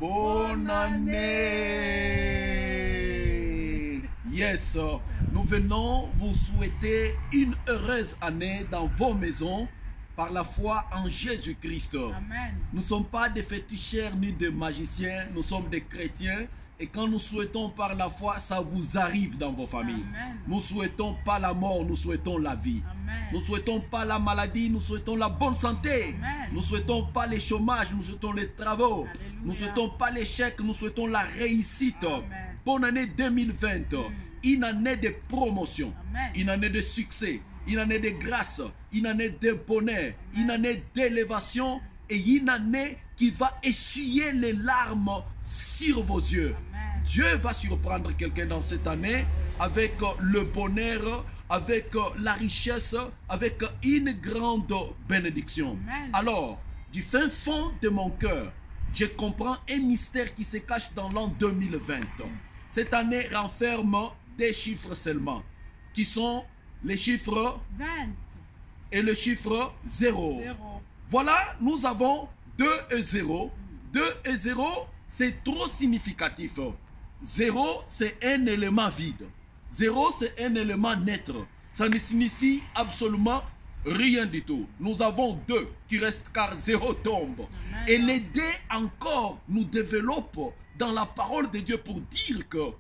Bonne année. Yes, nous venons vous souhaiter une heureuse année dans vos maisons par la foi en Jésus-Christ. Nous ne sommes pas des féticheurs ni des magiciens, nous sommes des chrétiens. Et quand nous souhaitons par la foi, ça vous arrive dans vos familles. Amen. Nous ne souhaitons pas la mort, nous souhaitons la vie. Amen. Nous ne souhaitons pas la maladie, nous souhaitons la bonne santé. Amen. Nous ne souhaitons pas les chômages, nous souhaitons les travaux. Alléluia. Nous ne souhaitons pas l'échec, nous souhaitons la réussite. Amen. Bonne année 2020, une année de promotion, Amen. une année de succès, une année de grâce, une année de bonheur, une année d'élévation et une année qui va essuyer les larmes sur vos yeux. Amen. Dieu va surprendre quelqu'un dans cette année avec le bonheur, avec la richesse, avec une grande bénédiction. Amen. Alors, du fin fond de mon cœur, je comprends un mystère qui se cache dans l'an 2020. Cette année renferme des chiffres seulement, qui sont les chiffres 20. et le chiffre 0. 0. Voilà, nous avons 2 et 0. 2 et 0, c'est trop significatif. 0, c'est un élément vide. 0, c'est un élément neutre. Ça ne signifie absolument rien du tout. Nous avons 2 qui restent car 0 tombe. Amen. Et les 2 encore nous développent dans la parole de Dieu pour dire que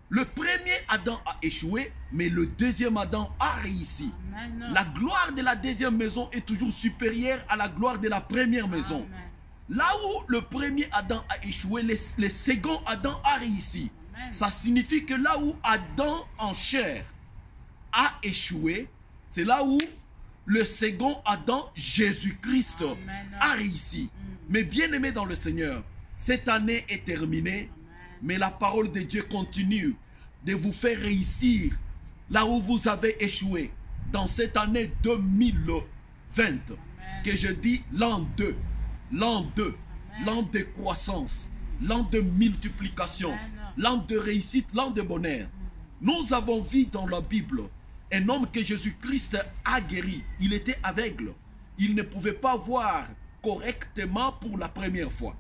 le premier Adam a échoué, mais le deuxième Adam a réussi. Amen. La gloire de la deuxième maison est toujours supérieure à la gloire de la première maison. Amen. Là où le premier Adam a échoué, le second Adam a réussi. Amen. Ça signifie que là où Adam en chair a échoué, c'est là où le second Adam, Jésus-Christ, Amen. a réussi. Mais bien aimé dans le Seigneur, cette année est terminée, mais la parole de Dieu continue de vous faire réussir là où vous avez échoué dans cette année 2020, que je dis l'an 2. L'an 2, l'an de croissance, l'an de multiplication, l'an de réussite, l'an de bonheur. Nous avons vu dans la Bible un homme que Jésus-Christ a guéri. Il était aveugle. Il ne pouvait pas voir correctement pour la première fois.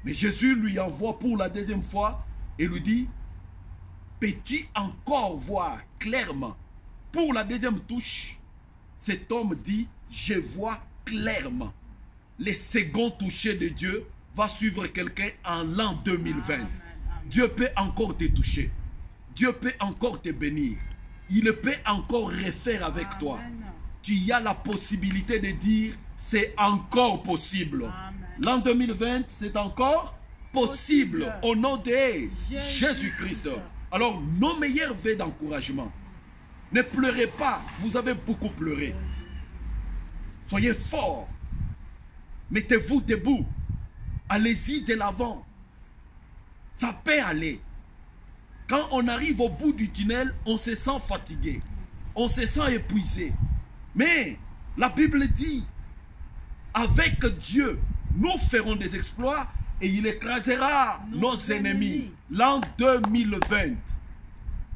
Mais Jésus lui envoie pour la deuxième fois et lui dit, peux-tu encore voir clairement? Pour la deuxième touche, cet homme dit, je vois clairement. Le second toucher de Dieu va suivre quelqu'un en l'an 2020. Amen. Dieu peut encore te toucher. Dieu peut encore te bénir. Il peut encore refaire avec toi. Amen. Tu as la possibilité de dire, c'est encore possible. Amen. L'an 2020, c'est encore possible au nom de Jésus-Christ. Alors, nos meilleurs vœux d'encouragement. Ne pleurez pas, vous avez beaucoup pleuré. Soyez forts. Mettez-vous debout. Allez-y de l'avant. Ça peut aller. Quand on arrive au bout du tunnel, on se sent fatigué. On se sent épuisé. Mais la Bible dit, avec Dieu, nous ferons des exploits et il écrasera nos ennemis. L'an 2020.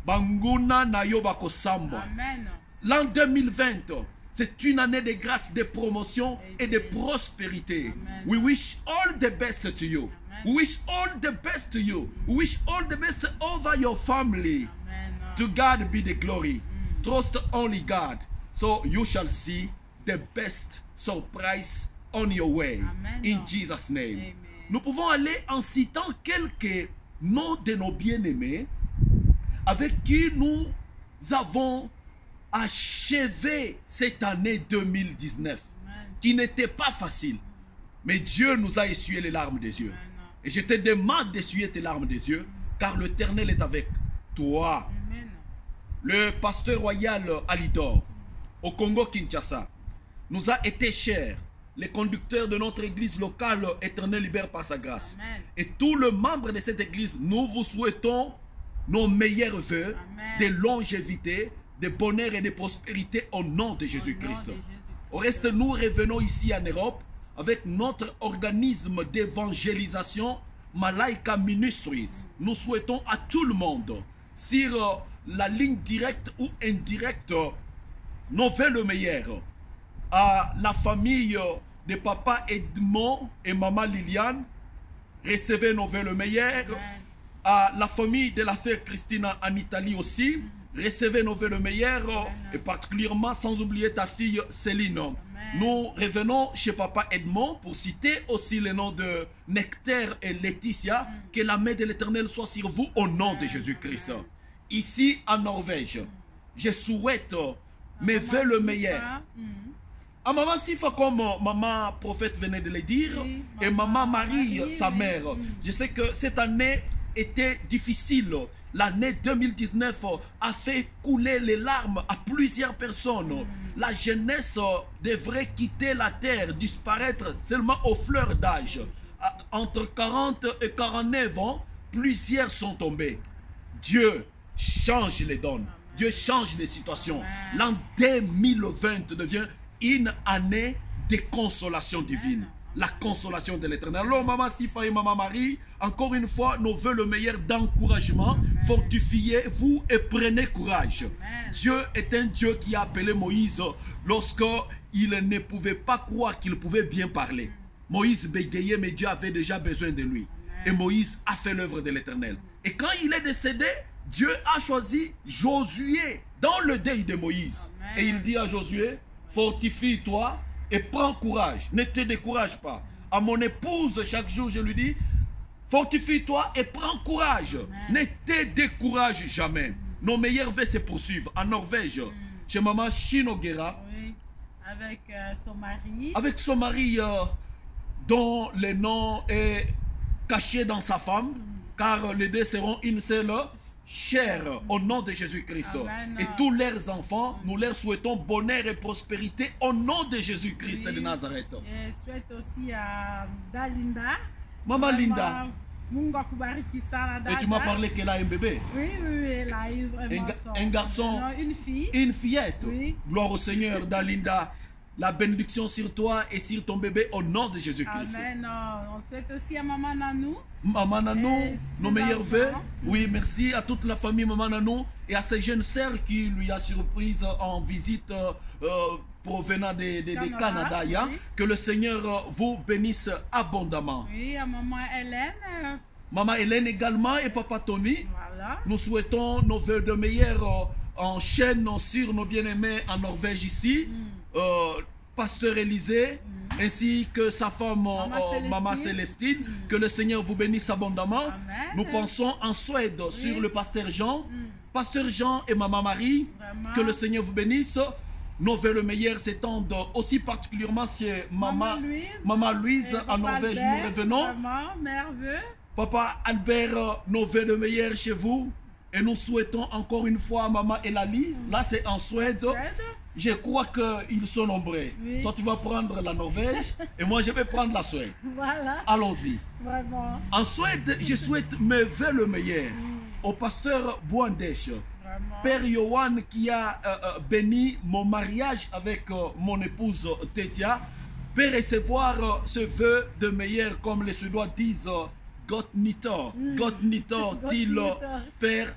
Banguna Nayoba Kosamba. Amen. L'an 2020, c'est une année de grâce, de promotion et de prospérité. Amen. We wish all the best to you. Amen. We wish all the best to you. We wish all the best over your family. Amen. To God be the glory. Trust only God. So you shall see the best surprise on your way. Amen. In Jesus' name. Amen. Nous pouvons aller en citant quelques noms de nos bien-aimés avec qui nous avons achevé cette année 2019 qui n'était pas facile. Mais Dieu nous a essuyé les larmes des yeux. Et je te demande d'essuyer tes larmes des yeux car l'Éternel est avec toi. Amen. Le pasteur royal Alidor au Congo-Kinshasa nous a été cher. Les conducteurs de notre église locale, Éternel libère par sa grâce. Amen. Et tous les membres de cette église, nous vous souhaitons nos meilleurs vœux Amen. de longévité, de bonheur et de prospérité au nom de Jésus-Christ. Au reste, nous revenons ici en Europe avec notre organisme d'évangélisation Malaika Ministries. Nous souhaitons à tout le monde, sur la ligne directe ou indirecte, nos vœux le meilleur. À la famille de papa Edmond et maman Liliane, recevez nos vœux le meilleur. À la famille de la sœur Christina en Italie aussi, recevez nos vœux le meilleur. Et particulièrement, sans oublier ta fille Céline. Nous revenons chez Papa Edmond pour citer aussi le nom de Nectaire et Laetitia. Que la main de l'Éternel soit sur vous au nom de Jésus-Christ. Ici en Norvège, je souhaite mes vœux le meilleur. À maman Sifa, comme maman prophète venait de le dire, et maman Marie, sa mère. Je sais que cette année était difficile. L'année 2019 a fait couler les larmes à plusieurs personnes. La jeunesse devrait quitter la terre, disparaître seulement aux fleurs d'âge. Entre 40 et 49 ans, plusieurs sont tombés. Dieu change les dons. Dieu change les situations. L'an 2020 devient une année de consolation divine. La consolation de l'Éternel. Alors, maman Sifa et maman Marie, encore une fois, nous voulons le meilleur d'encouragement. Fortifiez-vous et prenez courage. Dieu est un Dieu qui a appelé Moïse lorsqu'il ne pouvait pas croire qu'il pouvait bien parler. Moïse bégayait, mais Dieu avait déjà besoin de lui. Et Moïse a fait l'œuvre de l'Éternel. Et quand il est décédé, Dieu a choisi Josué dans le deuil de Moïse. Et il dit à Josué, fortifie-toi et prends courage. Ne te décourage pas. À mon épouse, chaque jour, je lui dis, fortifie-toi et prends courage. Ne te décourage jamais. Nos meilleurs vœux se poursuivent. En Norvège, chez maman Shinogera. Oui, avec son mari. Avec son mari, dont le nom est caché dans sa femme, car les deux seront une seule chair au nom de Jésus-Christ. Et tous leurs enfants, nous leur souhaitons bonheur et prospérité au nom de Jésus-Christ de Nazareth. Et je souhaite aussi à Dalinda. Maman Linda. Et tu m'as parlé qu'elle a un bébé. Oui, elle a eu un garçon. Non, une fille. Une fillette. Oui. Gloire au Seigneur, Dalinda. La bénédiction sur toi et sur ton bébé au nom de Jésus-Christ. Amen. On souhaite aussi à Maman Nanou. Maman Nanou, nos meilleurs vœux. Oui, merci à toute la famille Maman Nanou et à ses jeunes sœurs qui lui a surprise en visite provenant de Canada. Oui. Que le Seigneur vous bénisse abondamment. Oui, à Maman Hélène. Maman Hélène également et Papa Tony. Voilà. Nous souhaitons nos vœux de meilleurs en chaîne sur nos bien-aimés en Norvège ici. Pasteur Élisée, ainsi que sa femme Maman Célestine. Que le Seigneur vous bénisse abondamment. Amen. Nous pensons en Suède sur le pasteur Jean. Pasteur Jean et Maman Marie. Vraiment. Que le Seigneur vous bénisse. Nos vœux le meilleur s'étendent aussi particulièrement chez Maman Louise en Norvège. Albert, nous revenons. vraiment merveilleux. Papa Albert, nos vœux de meilleur chez vous. Et nous souhaitons encore une fois à Maman Elali. Là, c'est en Suède. Je crois qu'ils sont nombreux. Oui. Toi, tu vas prendre la Norvège et moi, je vais prendre la Suède. Voilà. Allons-y. Vraiment. En Suède, je souhaite mes vœux le meilleur au pasteur Boandesh. Vraiment. Père Yohan qui a béni mon mariage avec mon épouse Tetia. Peut recevoir ce vœu de meilleur comme les Suédois disent. Gott Nitor till Père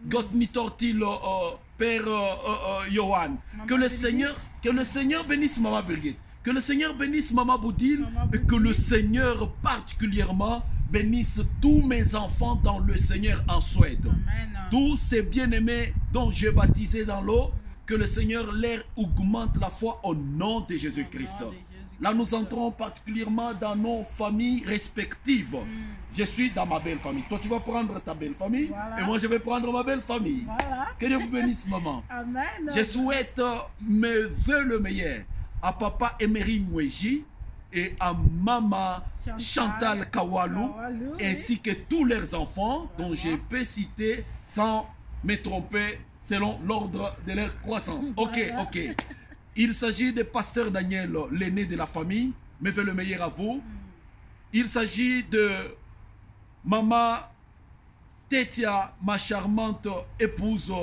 Gott Nitor till Père Johan. Que le Seigneur bénisse Maman Birgit. Que le Seigneur bénisse Maman Boudil. Et que le Seigneur particulièrement bénisse tous mes enfants dans le Seigneur en Suède. Amen. Tous ces bien-aimés dont j'ai baptisé dans l'eau. Que le Seigneur leur augmente la foi au nom de Jésus-Christ. Là, nous entrons particulièrement dans nos familles respectives. Je suis dans ma belle famille. Toi, tu vas prendre ta belle famille. Voilà. Et moi, je vais prendre ma belle famille. Voilà. Que Dieu vous bénisse, maman. Amen. Je souhaite mes vœux le meilleur à papa Emery Ngweji et à maman Chantal Kawalou, ainsi que tous leurs enfants dont je peux citer sans me tromper selon l'ordre de leur croissance. Ok. Il s'agit de pasteur Daniel, l'aîné de la famille, mais veut le meilleur à vous. Il s'agit de maman Tetia, ma charmante épouse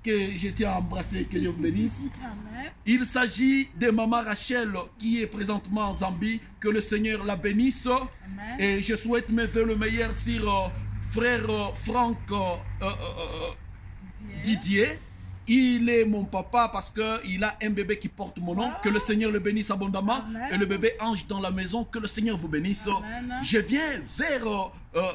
que je tiens à embrasser, que Dieu vous bénisse. Amen. Il s'agit de maman Rachel qui est présentement en Zambie, que le Seigneur la bénisse. Amen. Et je souhaite me faire le meilleur sur frère Franck Didier, Il est mon papa parce qu'il a un bébé qui porte mon nom. Que le Seigneur le bénisse abondamment. Amen. Et le bébé Ange dans la maison. Que le Seigneur vous bénisse. Amen. Je viens vers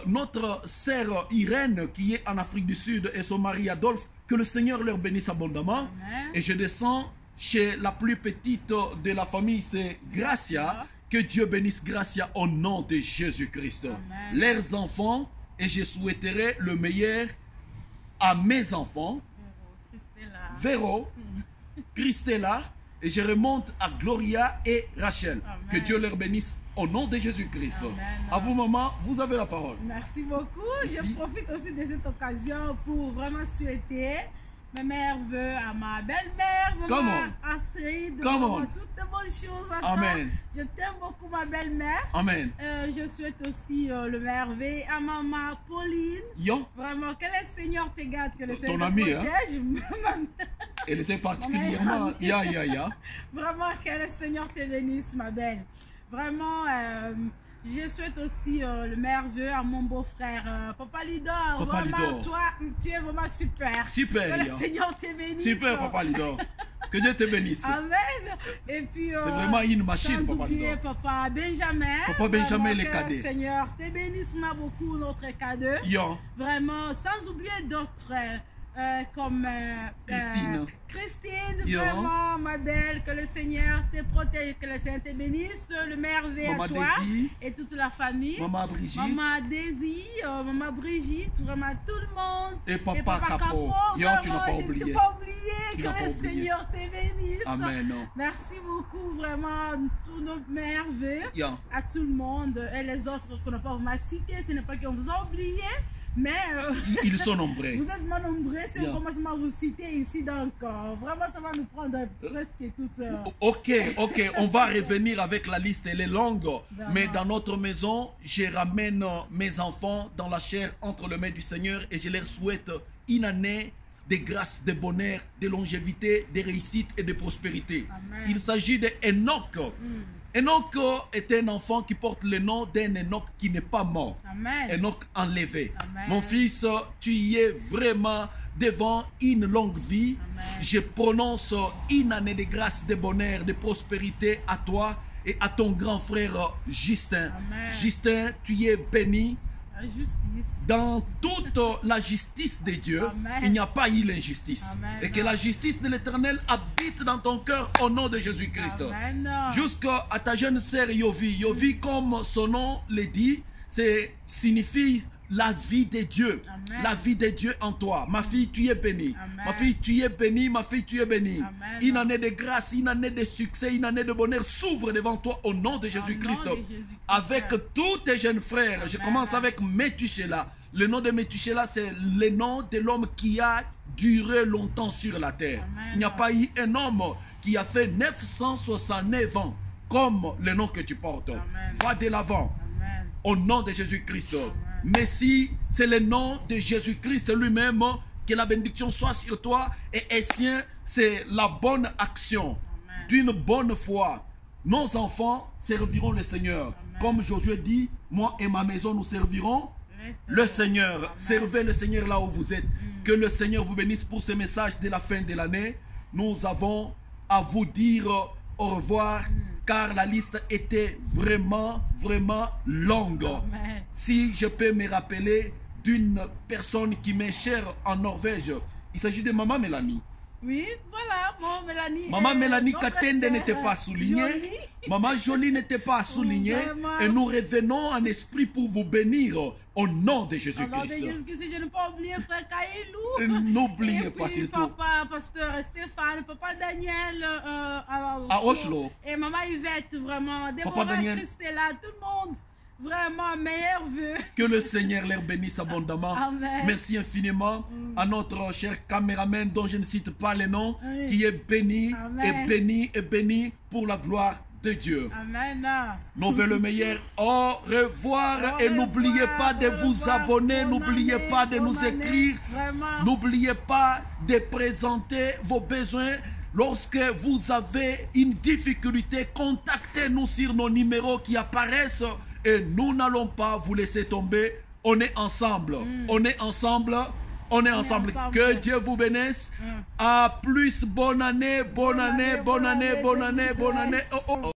notre sœur Irène qui est en Afrique du Sud et son mari Adolphe. Que le Seigneur leur bénisse abondamment. Amen. Et je descends chez la plus petite de la famille, c'est Gracia. Que Dieu bénisse Gracia au nom de Jésus-Christ. Leurs enfants, et je souhaiterais le meilleur à mes enfants. Véro, Christella, et je remonte à Gloria et Rachel. Amen. Que Dieu leur bénisse au nom de Jésus-Christ. Amen. À vous, maman, vous avez la parole. Merci beaucoup. Merci. Je profite aussi de cette occasion pour vraiment souhaiter mes meilleurs vœux à ma belle-mère, maman Astrid, vraiment toutes de bonnes choses à toi. Amen. Je t'aime beaucoup, ma belle-mère. Amen. Je souhaite aussi le meilleur vœu à maman Pauline. Yo. Vraiment, que le Seigneur te garde, que le Seigneur te amie, protège. Elle était particulièrement... Ya. Vraiment, que le Seigneur te bénisse, ma belle. Vraiment, je souhaite aussi le meilleur vœu à mon beau-frère, Papa Lidor. Papa Vraiment, Lidor. toi, tu es vraiment super. Super, Que le Seigneur te bénisse. Super, Papa Lidor. Que Dieu te bénisse. Amen. Et puis, c'est vraiment une machine, sans Papa oublier Lidor. Papa Benjamin. Papa Benjamin, vraiment, les que cadets. Le Seigneur te bénisse beaucoup, notre cadet. Yo. Vraiment, sans oublier d'autres comme Christine. Christine, Yo. vraiment, ma belle, que le Seigneur te protège, que le Seigneur te bénisse, le meilleur vœu à toi Daisy. et toute la famille. Maman Brigitte. Maman Daisy, maman Brigitte, vraiment tout le monde. Et Papa Capo. Yo, tu n'as pas oublié. Je t'ai pas oublié. Tu Que n'as pas le oublié. Seigneur te bénisse. Amen. Merci beaucoup, vraiment, tous nos meilleurs vœux Yo. à tout le monde et les autres qu'on n'a pas vraiment cités. Ce n'est pas qu'on vous a oublié, mais Ils sont nombreux. vous êtes vraiment nombreux si Bien. on commence à vous citer ici. Donc, vraiment, ça va nous prendre presque toute... Ok, on va revenir avec la liste, elle est longue. Vraiment. Mais dans notre maison, je ramène mes enfants dans la chair entre les mains du Seigneur et je leur souhaite une année de grâce, de bonheur, de longévité, de réussite et de prospérité. Amen. Il s'agit d'Enoch. Enoch est un enfant qui porte le nom d'un Enoch qui n'est pas mort. Amen. Enoch enlevé. Amen. Mon fils, tu y es vraiment devant une longue vie. Amen. Je prononce une année de grâce, de bonheur, de prospérité à toi et à ton grand frère Justin. Amen. Justin, tu y es béni. La justice. Dans toute la justice de Dieu, Amen. il n'y a pas eu l'injustice. Amen. Et que la justice de l'Éternel habite dans ton cœur au nom de Jésus-Christ. Amen. Jusqu'à ta jeune sœur Yovi. Yovi, comme son nom le dit, signifie la vie de Dieu. Amen. La vie de Dieu en toi. Ma fille, tu es bénie. Amen. Ma fille, tu es bénie. Ma fille, tu es bénie. Amen. Une année de grâce, une année de succès, une année de bonheur s'ouvre devant toi au nom de Jésus-Christ. Au nom de Jésus-Christ. Avec tous tes jeunes frères. Je Amen. commence avec Methuselah. Le nom de Methuselah, c'est le nom de l'homme qui a duré longtemps sur la terre. Amen. Il n'y a pas eu un homme qui a fait 969 ans comme le nom que tu portes. Amen. Va de l'avant Amen. au nom de Jésus-Christ. Merci, c'est le nom de Jésus-Christ lui-même. Que la bénédiction soit sur toi. Et sien, c'est la bonne action d'une bonne foi. Nos enfants serviront le Seigneur. Amen. Comme Josué dit, moi et ma maison, nous servirons le Seigneur. Amen. Servez le Seigneur là où vous êtes. Que le Seigneur vous bénisse pour ce message de la fin de l'année. Nous avons à vous dire au revoir car la liste était vraiment longue. Amen. Si je peux me rappeler d'une personne qui m'est chère en Norvège, il s'agit de Maman Mélanie. Oui, voilà, mon Mélanie. Maman Mélanie notre Katende sœur, n'était pas soulignée. Jolie. Maman Jolie n'était pas soulignée. Vraiment. Et nous revenons en esprit pour vous bénir au nom de Au nom de Jésus-Christ. Jésus-Christ, je n'ai pas oublié frère Kailou. N'oubliez Et pas puis, surtout. papa, pasteur Stéphane, papa Daniel À Oslo. Et maman Yvette, vraiment. Déborah Daniel. Christella, tout le monde. Vraiment, meilleur vœu. Que le Seigneur leur bénisse abondamment. Amen. Merci infiniment à notre cher caméraman dont je ne cite pas les noms, Oui. qui est béni Amen. et béni pour la gloire de Dieu. Amen. Nous voulons le meilleur. Au revoir. Au Et n'oubliez revoir, pas de au vous revoir. abonner. Bonne N'oubliez année, pas de nous bonne année. écrire. Vraiment. N'oubliez pas de présenter vos besoins. Lorsque vous avez une difficulté, contactez-nous sur nos numéros qui apparaissent et nous n'allons pas vous laisser tomber. On est ensemble. On est ensemble. On est ensemble. Que Dieu vous bénisse. À plus. Bonne année, bonne année, bonne année, bonne année, bonne année. Oh, oh.